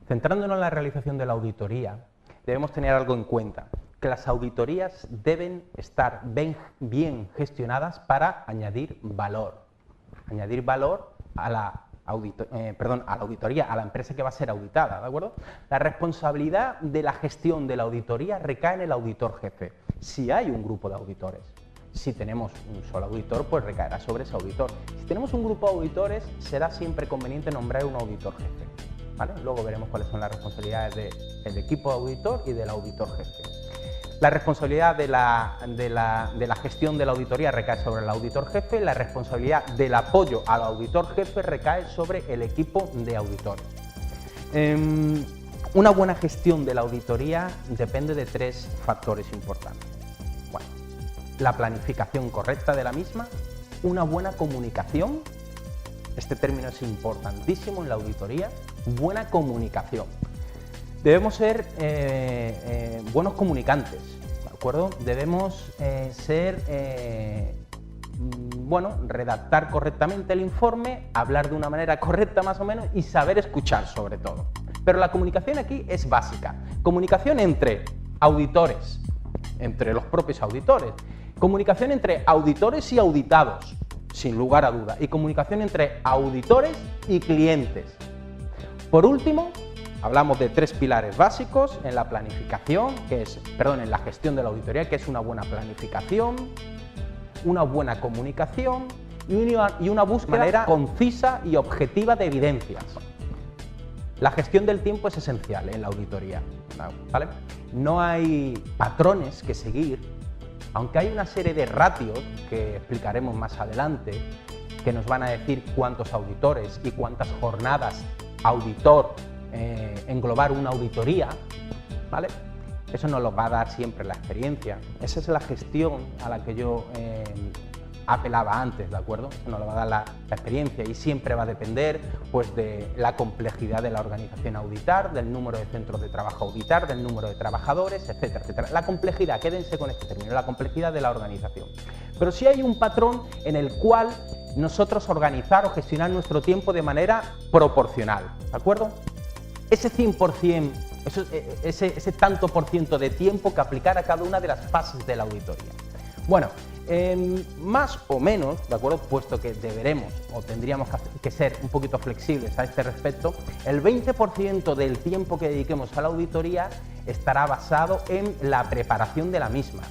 Centrándonos en la realización de la auditoría, debemos tener algo en cuenta, que las auditorías deben estar bien gestionadas para añadir valor a la auditoría, a la empresa que va a ser auditada, ¿de acuerdo? La responsabilidad de la gestión de la auditoría recae en el auditor jefe, si hay un grupo de auditores. Si tenemos un solo auditor, pues recaerá sobre ese auditor. Si tenemos un grupo de auditores, será siempre conveniente nombrar un auditor jefe, ¿vale? Luego veremos cuáles son las responsabilidades del equipo de auditor y del auditor jefe. La responsabilidad de la gestión de la auditoría recae sobre el auditor jefe, la responsabilidad del apoyo al auditor jefe recae sobre el equipo de auditores. Una buena gestión de la auditoría depende de tres factores importantes. Bueno, la planificación correcta de la misma, una buena comunicación, este término es importantísimo en la auditoría, buena comunicación. Debemos ser buenos comunicantes, ¿de acuerdo? Debemos redactar correctamente el informe, hablar de una manera correcta más o menos y saber escuchar sobre todo. Pero la comunicación aquí es básica. Comunicación entre auditores, entre los propios auditores. Comunicación entre auditores y auditados, sin lugar a duda. Y comunicación entre auditores y clientes. Por último, hablamos de tres pilares básicos en la planificación, en la gestión de la auditoría, que es una buena planificación, una buena comunicación y una búsqueda concisa y objetiva de evidencias. La gestión del tiempo es esencial en la auditoría, ¿vale? No hay patrones que seguir, aunque hay una serie de ratios que explicaremos más adelante, que nos van a decir cuántos auditores y cuántas jornadas auditor englobar una auditoría, ¿vale? Eso nos lo va a dar siempre la experiencia. Esa es la gestión a la que yo apelaba antes, ¿de acuerdo? Eso nos lo va a dar la experiencia y siempre va a depender pues, de la complejidad de la organización a auditar, del número de centros de trabajo a auditar, del número de trabajadores, etcétera, etcétera. La complejidad, quédense con este término, la complejidad de la organización. Pero sí hay un patrón en el cual nosotros organizar o gestionar nuestro tiempo de manera proporcional, ¿de acuerdo? Ese 100%, ese tanto por ciento de tiempo que aplicar a cada una de las fases de la auditoría. Bueno, más o menos, ¿de acuerdo? Puesto que deberemos o tendríamos que ser un poquito flexibles a este respecto, el 20% del tiempo que dediquemos a la auditoría estará basado en la preparación de la misma.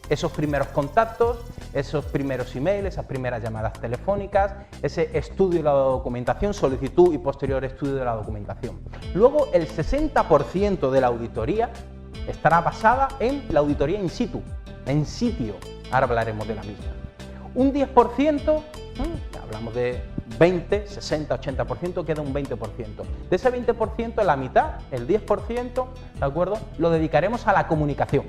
Esos primeros contactos, esos primeros emails, esas primeras llamadas telefónicas, ese estudio de la documentación, solicitud y posterior estudio de la documentación. Luego, el 60% de la auditoría estará basada en la auditoría in situ, en sitio. Ahora hablaremos de la misma. Un 10%, hablamos de 20, 60, 80%, queda un 20%. De ese 20%, la mitad, el 10%, ¿de acuerdo?, lo dedicaremos a la comunicación.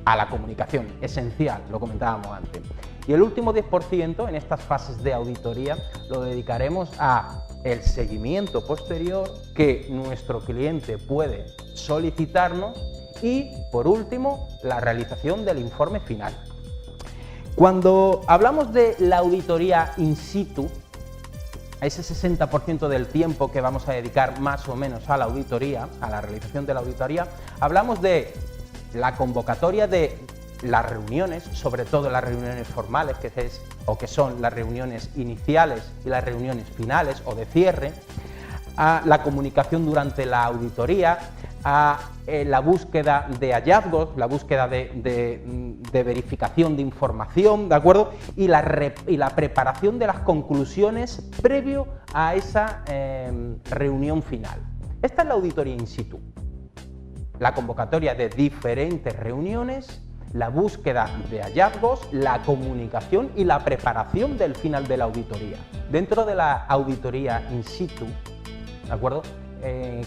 A la comunicación, esencial, lo comentábamos antes. Y el último 10% en estas fases de auditoría lo dedicaremos a el seguimiento posterior que nuestro cliente puede solicitarnos y, por último, la realización del informe final. Cuando hablamos de la auditoría in situ, a ese 60% del tiempo que vamos a dedicar más o menos a la auditoría, a la realización de la auditoría, hablamos de la convocatoria de las reuniones, sobre todo las reuniones formales, que son las reuniones iniciales y las reuniones finales o de cierre, a la comunicación durante la auditoría, a la búsqueda de hallazgos, la búsqueda de verificación de información, ¿de acuerdo? Y la preparación de las conclusiones previo a esa reunión final. Esta es la auditoría in situ. La convocatoria de diferentes reuniones, la búsqueda de hallazgos, la comunicación y la preparación del final de la auditoría. Dentro de la auditoría in situ, ¿de acuerdo?,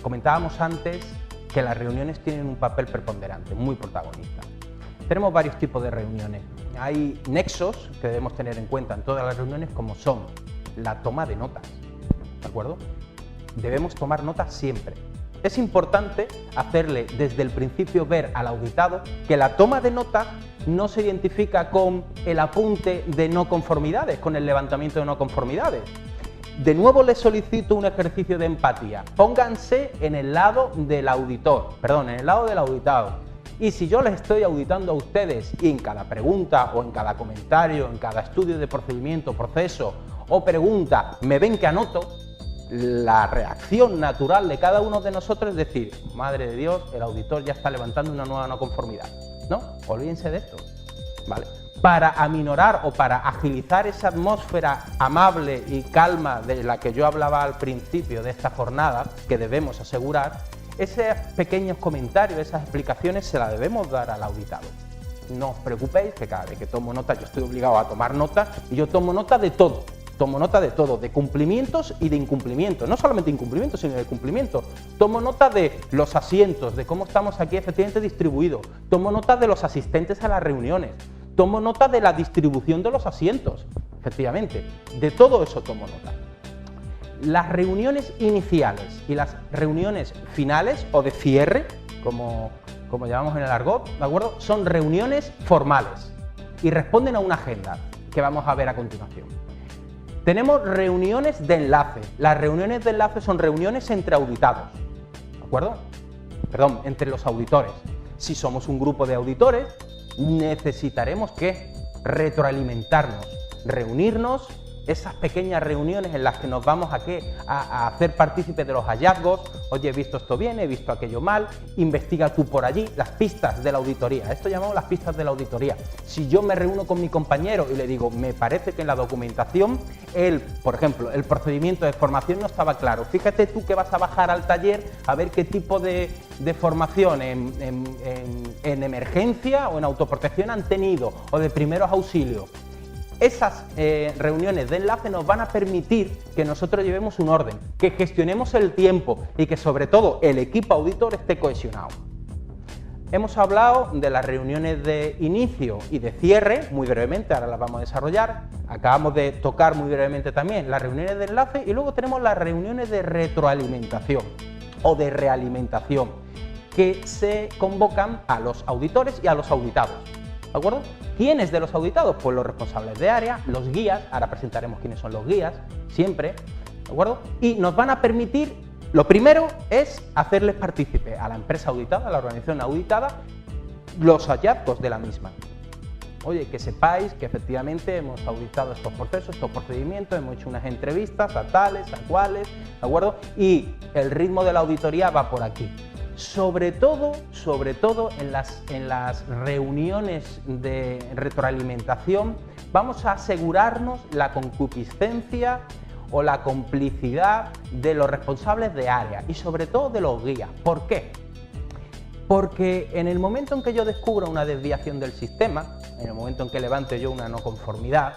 comentábamos antes que las reuniones tienen un papel preponderante, muy protagonista. Tenemos varios tipos de reuniones. Hay nexos que debemos tener en cuenta en todas las reuniones, como son la toma de notas, ¿de acuerdo? Debemos tomar notas siempre. Es importante hacerle desde el principio ver al auditado que la toma de nota no se identifica con el apunte de no conformidades, con el levantamiento de no conformidades. De nuevo les solicito un ejercicio de empatía. Pónganse en el lado del auditor, perdón, en el lado del auditado. Y si yo les estoy auditando a ustedes y en cada pregunta o en cada comentario, en cada estudio de procedimiento, proceso o pregunta, me ven que anoto, la reacción natural de cada uno de nosotros es decir, madre de Dios, el auditor ya está levantando una nueva no conformidad. No, olvídense de esto, ¿vale? Para aminorar o para agilizar esa atmósfera amable y calma de la que yo hablaba al principio de esta jornada, que debemos asegurar, esos pequeños comentarios, esas explicaciones se las debemos dar al auditado. No os preocupéis que cada vez que tomo nota, yo estoy obligado a tomar nota y yo tomo nota de todo. Tomo nota de todo, de cumplimientos y de incumplimientos, no solamente incumplimientos, sino de cumplimientos. Tomo nota de los asientos, de cómo estamos aquí efectivamente distribuidos. Tomo nota de los asistentes a las reuniones. Tomo nota de la distribución de los asientos, efectivamente. De todo eso tomo nota. Las reuniones iniciales y las reuniones finales o de cierre, como llamamos en el argot, ¿de acuerdo? Son reuniones formales y responden a una agenda que vamos a ver a continuación. Tenemos reuniones de enlace. Las reuniones de enlace son reuniones entre auditados, ¿de acuerdo? Perdón, entre los auditores. Si somos un grupo de auditores, necesitaremos que retroalimentarnos, reunirnos, esas pequeñas reuniones en las que nos vamos a hacer partícipes de los hallazgos. Oye, he visto esto bien, he visto aquello mal, investiga tú por allí, las pistas de la auditoría. Esto llamamos las pistas de la auditoría. Si yo me reúno con mi compañero y le digo, me parece que en la documentación, por ejemplo, el procedimiento de formación no estaba claro. Fíjate tú que vas a bajar al taller a ver qué tipo de formación en emergencia o en autoprotección han tenido, o de primeros auxilios. Esas reuniones de enlace nos van a permitir que nosotros llevemos un orden, que gestionemos el tiempo y que sobre todo el equipo auditor esté cohesionado. Hemos hablado de las reuniones de inicio y de cierre, muy brevemente, ahora las vamos a desarrollar. Acabamos de tocar muy brevemente también las reuniones de enlace y luego tenemos las reuniones de retroalimentación o de realimentación, que se convocan a los auditores y a los auditados. ¿De acuerdo? ¿Quiénes de los auditados? Pues los responsables de área, los guías, ahora presentaremos quiénes son los guías, siempre, ¿de acuerdo? Y nos van a permitir, lo primero es hacerles partícipe a la empresa auditada, a la organización auditada, los hallazgos de la misma. Oye, que sepáis que efectivamente hemos auditado estos procesos, estos procedimientos, hemos hecho unas entrevistas a tales, a cuales, ¿de acuerdo? Y el ritmo de la auditoría va por aquí. Sobre todo en las reuniones de retroalimentación vamos a asegurarnos la concupiscencia o la complicidad de los responsables de área y sobre todo de los guías. ¿Por qué? Porque en el momento en que yo descubra una desviación del sistema, en el momento en que levante yo una no conformidad,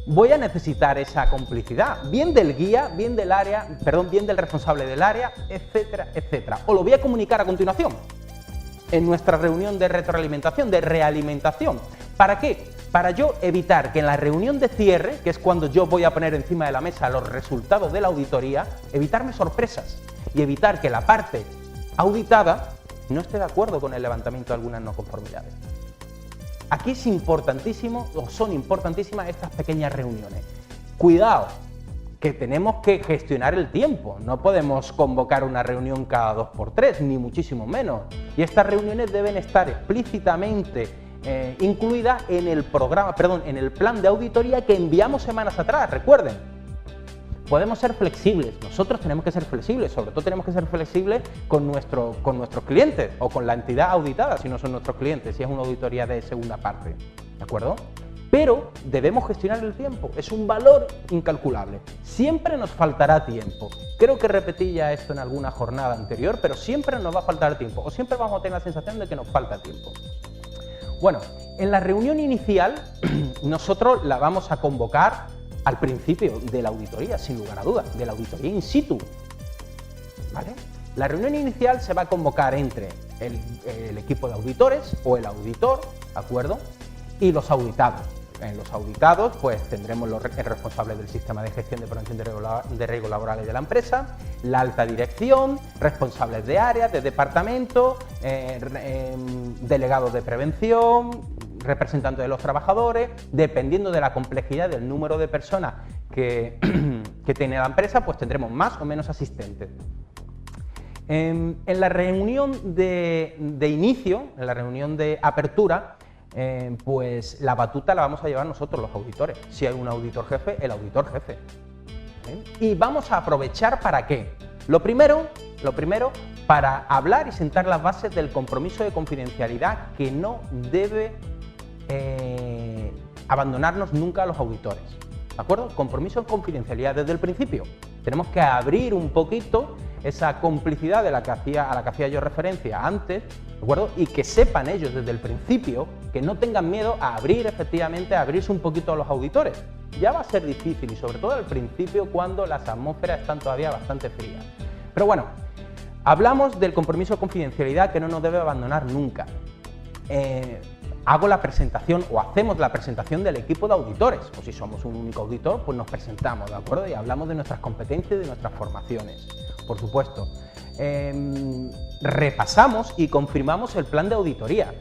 voy a necesitar esa complicidad, bien del guía, bien del responsable del área, etcétera, etcétera. O lo voy a comunicar a continuación en nuestra reunión de retroalimentación, de realimentación. ¿Para qué? Para yo evitar que en la reunión de cierre, que es cuando yo voy a poner encima de la mesa los resultados de la auditoría, evitarme sorpresas y evitar que la parte auditada no esté de acuerdo con el levantamiento de algunas no conformidades. Aquí es importantísimo, o son importantísimas estas pequeñas reuniones. Cuidado, que tenemos que gestionar el tiempo, no podemos convocar una reunión cada 2 por 3, ni muchísimo menos. Y estas reuniones deben estar explícitamente incluidas en el en el plan de auditoría que enviamos semanas atrás, recuerden. Podemos ser flexibles, nosotros tenemos que ser flexibles, sobre todo tenemos que ser flexibles con nuestros clientes o con la entidad auditada si no son nuestros clientes, si es una auditoría de segunda parte, ¿de acuerdo? Pero debemos gestionar el tiempo, es un valor incalculable, siempre nos faltará tiempo. Creo que repetí ya esto en alguna jornada anterior, pero siempre nos va a faltar tiempo o siempre vamos a tener la sensación de que nos falta tiempo. Bueno, en la reunión inicial nosotros la vamos a convocar al principio de la auditoría, sin lugar a dudas, de la auditoría in situ, ¿vale? La reunión inicial se va a convocar entre el equipo de auditores o el auditor, ¿de acuerdo? Y los auditados. En los auditados, pues tendremos el responsable del sistema de gestión de prevención de riesgos laborales de la empresa, la alta dirección, responsables de áreas, de departamento, delegados de prevención, representantes de los trabajadores, dependiendo de la complejidad del número de personas que que tiene la empresa, pues tendremos más o menos asistentes. En la reunión de inicio, en la reunión de apertura, pues la batuta la vamos a llevar nosotros, los auditores. Si hay un auditor jefe, el auditor jefe. Y vamos a aprovechar ¿para qué? Lo primero, para hablar y sentar las bases del compromiso de confidencialidad que no debe abandonarnos nunca a los auditores. ¿De acuerdo? Compromiso de confidencialidad desde el principio. Tenemos que abrir un poquito esa complicidad a la que hacía yo referencia antes, ¿de acuerdo? Y que sepan ellos desde el principio, que no tengan miedo a efectivamente, a abrirse un poquito a los auditores. Ya va a ser difícil y sobre todo al principio cuando las atmósferas están todavía bastante frías. Pero bueno, hablamos del compromiso de confidencialidad que no nos debe abandonar nunca. Hago la presentación o hacemos la presentación del equipo de auditores, o si somos un único auditor, pues nos presentamos, ¿de acuerdo? Y hablamos de nuestras competencias y de nuestras formaciones, por supuesto. Repasamos y confirmamos el plan de auditoría.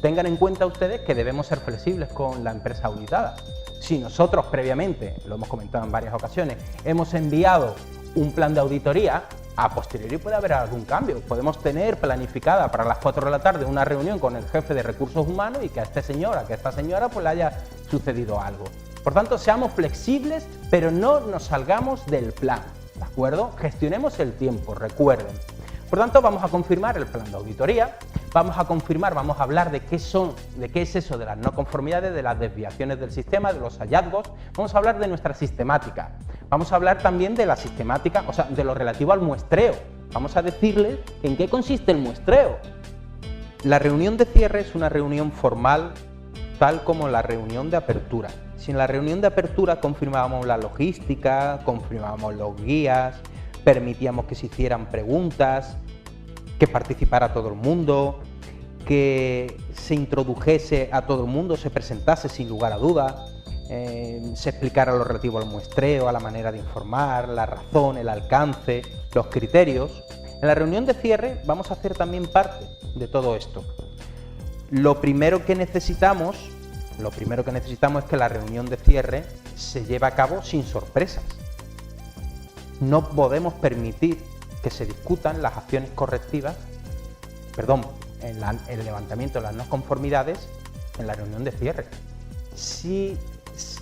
Tengan en cuenta ustedes que debemos ser flexibles con la empresa auditada. Si nosotros previamente, lo hemos comentado en varias ocasiones, hemos enviado un plan de auditoría, a posteriori puede haber algún cambio. Podemos tener planificada para las 4 de la tarde una reunión con el jefe de recursos humanos y que a esta señora pues le haya sucedido algo. Por tanto, seamos flexibles, pero no nos salgamos del plan, ¿de acuerdo? Gestionemos el tiempo, recuerden. Por tanto, vamos a confirmar el plan de auditoría, vamos a hablar de qué es eso de las no conformidades, de las desviaciones del sistema, de los hallazgos, vamos a hablar de nuestra sistemática, vamos a hablar también de la sistemática, o sea, de lo relativo al muestreo, vamos a decirles en qué consiste el muestreo. La reunión de cierre es una reunión formal, tal como la reunión de apertura. Si en la reunión de apertura confirmábamos la logística, confirmábamos los guías, permitíamos que se hicieran preguntas, que participara todo el mundo, que se introdujese a todo el mundo, se presentase sin lugar a duda, se explicara lo relativo al muestreo, a la manera de informar, la razón, el alcance, los criterios. En la reunión de cierre vamos a hacer también parte de todo esto. Lo primero que necesitamos es que la reunión de cierre se lleve a cabo sin sorpresas. No podemos permitir que se discutan las acciones correctivas, el levantamiento de las no conformidades en la reunión de cierre. Si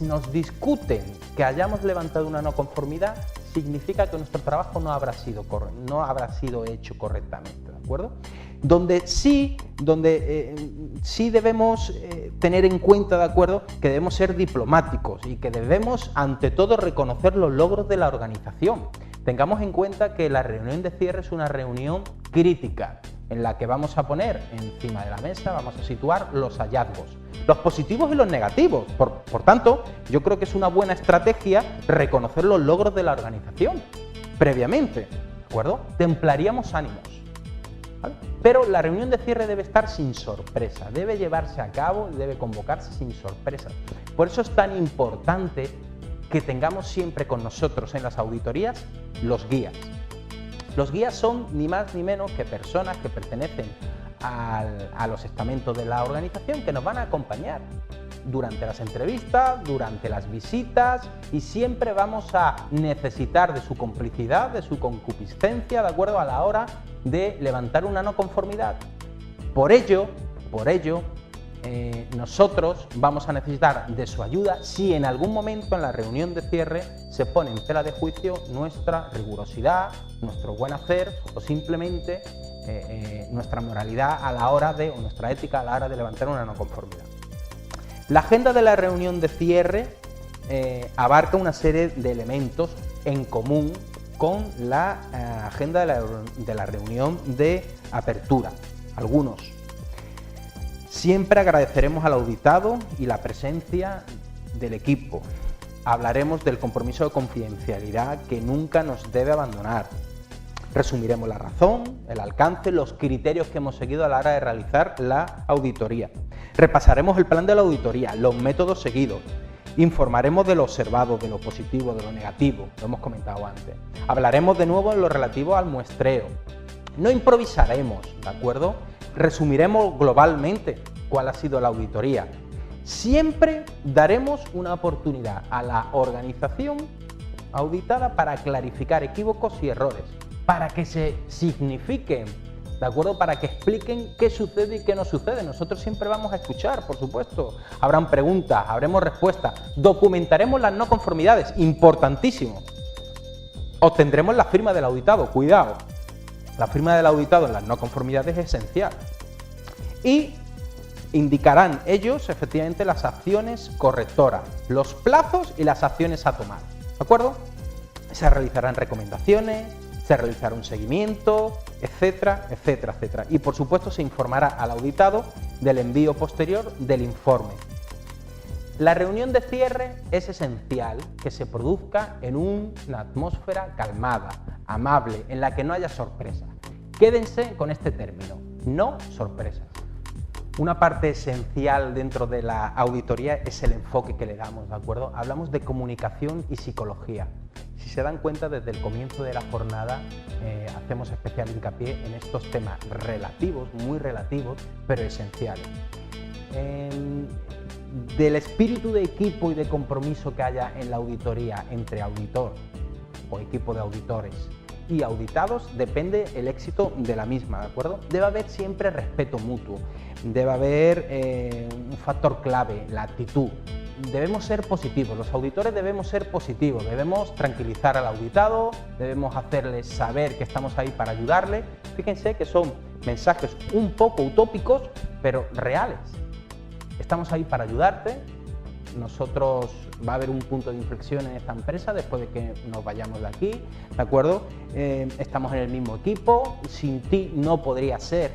nos discuten que hayamos levantado una no conformidad, significa que nuestro trabajo no habrá sido hecho correctamente, ¿de acuerdo? Donde sí debemos tener en cuenta, ¿de acuerdo?, que debemos ser diplomáticos y que debemos, ante todo, reconocer los logros de la organización. Tengamos en cuenta que la reunión de cierre es una reunión crítica, en la que vamos a poner encima de la mesa, vamos a situar los hallazgos, los positivos y los negativos. Por tanto, yo creo que es una buena estrategia reconocer los logros de la organización previamente, ¿de acuerdo? Templaríamos ánimos, ¿vale? Pero la reunión de cierre debe estar sin sorpresa, debe llevarse a cabo y debe convocarse sin sorpresas. Por eso es tan importante que tengamos siempre con nosotros en las auditorías los guías. Los guías son ni más ni menos que personas que pertenecen a los estamentos de la organización que nos van a acompañar durante las entrevistas, durante las visitas, y siempre vamos a necesitar de su complicidad, de su concupiscencia, de acuerdo, a la hora de levantar una no conformidad. Por ello, nosotros vamos a necesitar de su ayuda si en algún momento en la reunión de cierre se pone en tela de juicio nuestra rigurosidad, nuestro buen hacer o simplemente nuestra moralidad o nuestra ética a la hora de levantar una no conformidad. La agenda de la reunión de cierre abarca una serie de elementos en común con la agenda de la reunión de apertura. Algunos. Siempre agradeceremos al auditado y la presencia del equipo. Hablaremos del compromiso de confidencialidad que nunca nos debe abandonar. Resumiremos la razón, el alcance, los criterios que hemos seguido a la hora de realizar la auditoría. Repasaremos el plan de la auditoría, los métodos seguidos. Informaremos de lo observado, de lo positivo, de lo negativo, lo hemos comentado antes. Hablaremos de nuevo en lo relativo al muestreo. No improvisaremos, ¿de acuerdo? Resumiremos globalmente cuál ha sido la auditoría. Siempre daremos una oportunidad a la organización auditada para clarificar equívocos y errores, para que se signifiquen, ¿de acuerdo? Para que expliquen qué sucede y qué no sucede. Nosotros siempre vamos a escuchar, por supuesto. Habrán preguntas, habremos respuestas, documentaremos las no conformidades, importantísimo. Obtendremos la firma del auditado, cuidado. La firma del auditado en las no conformidades es esencial. Y indicarán ellos, efectivamente, las acciones correctoras, los plazos y las acciones a tomar, ¿de acuerdo? Se realizarán recomendaciones, se realizará un seguimiento, etcétera, etcétera, etcétera. Y, por supuesto, se informará al auditado del envío posterior del informe. La reunión de cierre es esencial que se produzca en una atmósfera calmada, amable, en la que no haya sorpresas. Quédense con este término, no sorpresas. Una parte esencial dentro de la auditoría es el enfoque que le damos, ¿de acuerdo? Hablamos de comunicación y psicología. Si se dan cuenta, desde el comienzo de la jornada hacemos especial hincapié en estos temas relativos, muy relativos, pero esenciales. Del espíritu de equipo y de compromiso que haya en la auditoría entre auditor o equipo de auditores y auditados depende el éxito de la misma, ¿de acuerdo? Debe haber siempre respeto mutuo, debe haber un factor clave, la actitud. Debemos ser positivos, los auditores debemos ser positivos, debemos tranquilizar al auditado, debemos hacerles saber que estamos ahí para ayudarle. Fíjense que son mensajes un poco utópicos, pero reales. Estamos ahí para ayudarte. Nosotros va a haber un punto de inflexión en esta empresa después de que nos vayamos de aquí, ¿de acuerdo? Estamos en el mismo equipo, sin ti no podría ser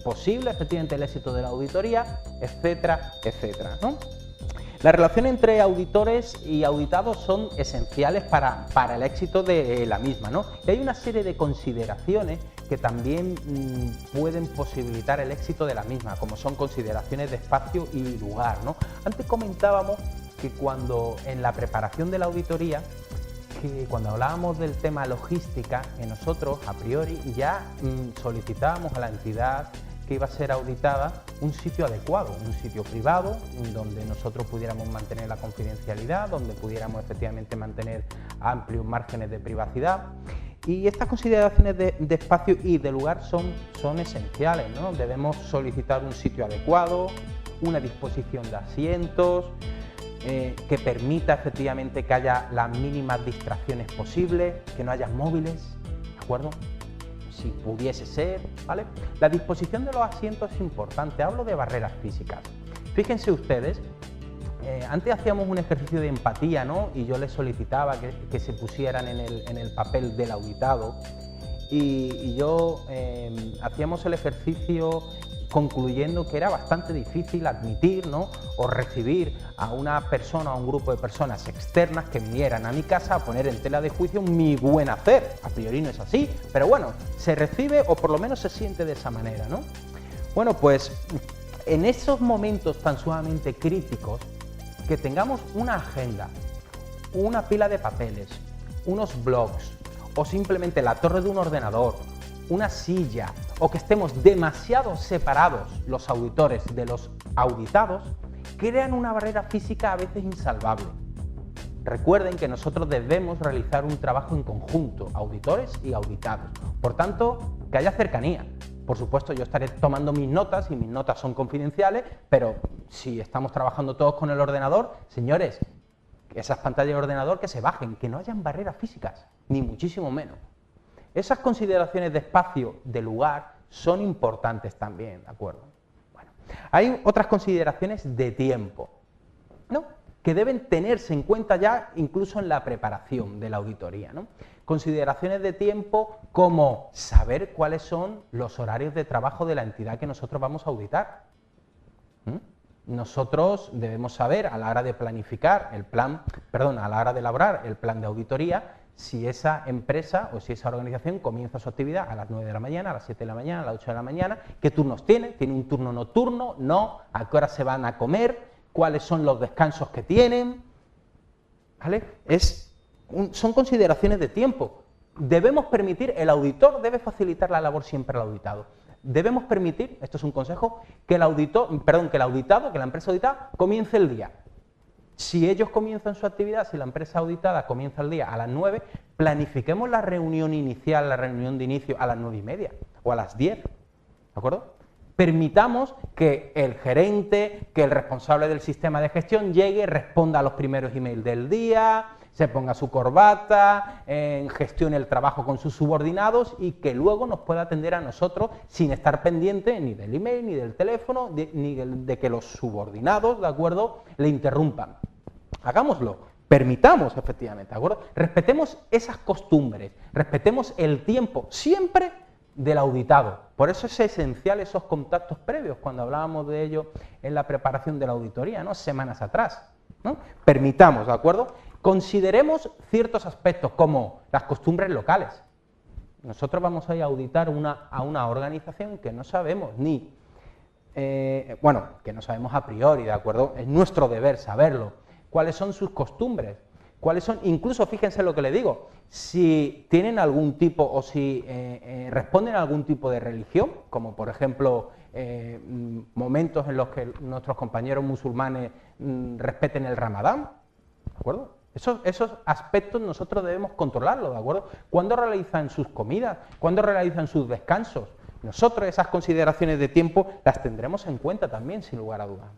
posible efectivamente el éxito de la auditoría, etcétera, etcétera, ¿no? Las relaciones entre auditores y auditados son esenciales para el éxito de la misma, ¿no? Y hay una serie de consideraciones que también pueden posibilitar el éxito de la misma, como son consideraciones de espacio y lugar, ¿no? Antes comentábamos que cuando en la preparación de la auditoría, que cuando hablábamos del tema logística, nosotros a priori ya solicitábamos a la entidad que iba a ser auditada un sitio adecuado, un sitio privado, donde nosotros pudiéramos mantener la confidencialidad, donde pudiéramos efectivamente mantener amplios márgenes de privacidad. Y estas consideraciones de espacio y de lugar son esenciales, ¿no? Debemos solicitar un sitio adecuado, una disposición de asientos, que permita efectivamente que haya las mínimas distracciones posibles, que no haya móviles, ¿de acuerdo? Si pudiese ser, ¿vale? La disposición de los asientos es importante, hablo de barreras físicas. Fíjense ustedes, antes hacíamos un ejercicio de empatía, ¿no? Y yo les solicitaba que se pusieran en el papel del auditado y yo hacíamos el ejercicio concluyendo que era bastante difícil admitir, ¿no? O recibir a una persona o a un grupo de personas externas que vinieran a mi casa a poner en tela de juicio mi buen hacer. A priori no es así, pero bueno, se recibe o por lo menos se siente de esa manera, ¿no? Bueno, pues en esos momentos tan sumamente críticos, que tengamos una agenda, una pila de papeles, unos blogs o simplemente la torre de un ordenador, una silla, o que estemos demasiado separados los auditores de los auditados, crean una barrera física a veces insalvable. Recuerden que nosotros debemos realizar un trabajo en conjunto, auditores y auditados. Por tanto, que haya cercanía. Por supuesto, yo estaré tomando mis notas y mis notas son confidenciales, pero si estamos trabajando todos con el ordenador, señores, esas pantallas de ordenador que se bajen, que no hayan barreras físicas, ni muchísimo menos. Esas consideraciones de espacio, de lugar, son importantes también, ¿de acuerdo? Bueno, hay otras consideraciones de tiempo, ¿no? Que deben tenerse en cuenta ya incluso en la preparación de la auditoría, ¿no? Consideraciones de tiempo como saber cuáles son los horarios de trabajo de la entidad que nosotros vamos a auditar. Nosotros debemos saber a la hora de planificar el plan, perdón, a la hora de elaborar el plan de auditoría, si esa empresa o si esa organización comienza su actividad a las 9 de la mañana, a las 7 de la mañana, a las 8 de la mañana, qué turnos tiene, tiene un turno nocturno, no, a qué hora se van a comer, cuáles son los descansos que tienen, ¿vale? Son consideraciones de tiempo. Debemos permitir, el auditor debe facilitar la labor siempre al auditado. Debemos permitir, esto es un consejo, que el auditado, que la empresa auditada comience el día. Si ellos comienzan su actividad, si la empresa auditada comienza el día a las 9, planifiquemos la reunión inicial, la reunión de inicio a las 9:30 o a las 10, ¿de acuerdo? Permitamos que el gerente, que el responsable del sistema de gestión llegue, responda a los primeros emails del día, se ponga su corbata, gestione el trabajo con sus subordinados y que luego nos pueda atender a nosotros sin estar pendiente ni del email, ni del teléfono, ni de que los subordinados, ¿de acuerdo?, le interrumpan. Hagámoslo, permitamos efectivamente, ¿de acuerdo? Respetemos esas costumbres, respetemos el tiempo siempre del auditado. Por eso es esencial esos contactos previos, cuando hablábamos de ello en la preparación de la auditoría, ¿no?, semanas atrás, ¿no? Permitamos, ¿de acuerdo? Consideremos ciertos aspectos como las costumbres locales. Nosotros vamos a ir a auditar a una organización que no sabemos ni, bueno, que no sabemos a priori, ¿de acuerdo? Es nuestro deber saberlo. ¿Cuáles son sus costumbres? ¿Cuáles son? Incluso fíjense lo que le digo, si tienen algún tipo o si responden a algún tipo de religión, como por ejemplo momentos en los que nuestros compañeros musulmanes respeten el Ramadán, ¿de acuerdo? Esos aspectos nosotros debemos controlarlos, ¿de acuerdo? ¿Cuándo realizan sus comidas? ¿Cuándo realizan sus descansos? Nosotros esas consideraciones de tiempo las tendremos en cuenta también, sin lugar a dudas.